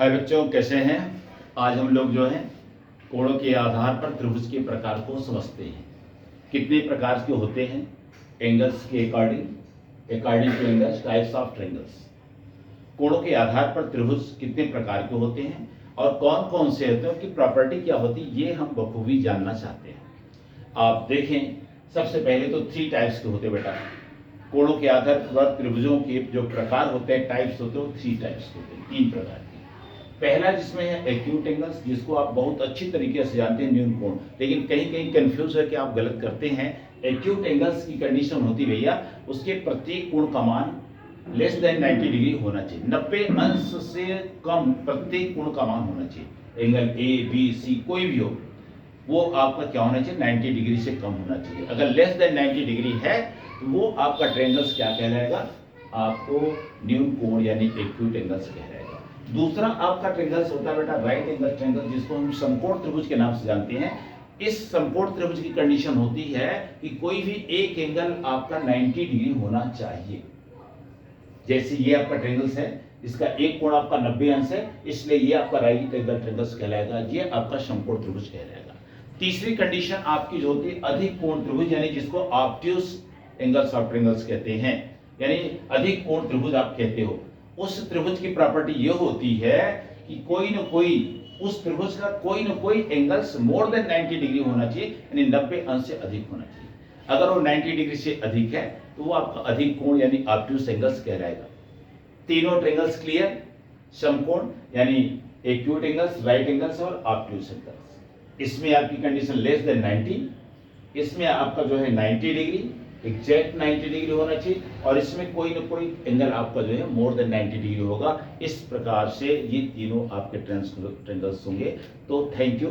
हाय बच्चों, कैसे हैं। आज हम लोग जो है कोणों के आधार पर त्रिभुज के प्रकार को समझते हैं। कितने प्रकार के होते हैं एंगल्स के according two angles, types of triangles. कोणों के आधार पर त्रिभुज कितने प्रकार के होते हैं और कौन कौन से होते हैं, उनकी प्रॉपर्टी क्या होती है, ये हम बखूबी जानना चाहते हैं। आप देखें, सबसे पहले तो 3 टाइप्स के होते हैं बेटा। कोणों के आधार पर त्रिभुजों के जो प्रकार होते हैं, टाइप्स होते हैं, वो 3 टाइप्स होते हैं, 3 प्रकार के। पहला जिसमें है एक्यूट एंगल्स, जिसको आप बहुत अच्छी तरीके से जानते हैं, न्यून कोण। लेकिन कहीं कहीं कंफ्यूज है कि आप गलत करते हैं। एक्यूट एंगल्स की कंडीशन होती भैया, उसके प्रत्येक कोण का मान लेस देन 90 डिग्री होना चाहिए। 90 अंश से कम प्रत्येक कोण का मान होना चाहिए। एंगल ए बी सी कोई भी हो, वो आपका क्या होना चाहिए, 90 डिग्री से कम होना चाहिए। अगर लेस देन 90 डिग्री है तो वो आपका ट्रायंगल्स क्या कहलाएगा, आपको न्यून कोण यानी एक्यूट एंगल्स कहलाएगा। दूसरा आपका ट्रायंगल्स होता है बेटा राइट एंगल ट्रायंगल, जिसको हम समकोण त्रिभुज के नाम से जानते हैं। इस समकोण त्रिभुज की कंडीशन होती है कि कोई भी एक एंगल आपका 90 डिग्री होना चाहिए। जैसे ये आपका ट्रायंगल्स है, इसका एक कोण आपका 90 अंश है, इसलिए ये आपका राइट एंगल ट्रायंगल्स कहलाएगा, ये आपका समकोण त्रिभुज कहलाएगा। तीसरी कंडीशन आपकी जो होती है अधिक कोण त्रिभुज, यानी जिसको ऑब्ट्यूज एंगल्स ऑफ ट्रायंगल्स कहते हैं, यानी अधिक कोण त्रिभुज आप कहते हो। उस त्रिभुज की प्रॉपर्टी ये होती है कि कोई ना कोई उस त्रिभुज का कोई ना कोई एंगल्स मोर देन 90 डिग्री होना चाहिए, यानी 90 अंश से अधिक होना चाहिए। अगर वो 90 डिग्री से अधिक है तो वो आपका अधिक कोण यानी ऑब्ट्यूज एंगल्स कहलाएगा। तीनों ट्रायंगल्स क्लियर, समकोण यानी एक्यूट एंगल्स, राइट एंगल्स और ऑब्ट्यूज एंगल्स। इसमें आपकी कंडीशन लेस देन 90, इसमें आपका जो है 90 डिग्री, एग्जैक्ट 90 डिग्री होना चाहिए, और इसमें कोई ना कोई एंगल आपका जो है मोर देन 90 डिग्री होगा। इस प्रकार से ये तीनों आपके ट्रायंगल्स होंगे। तो थैंक यू।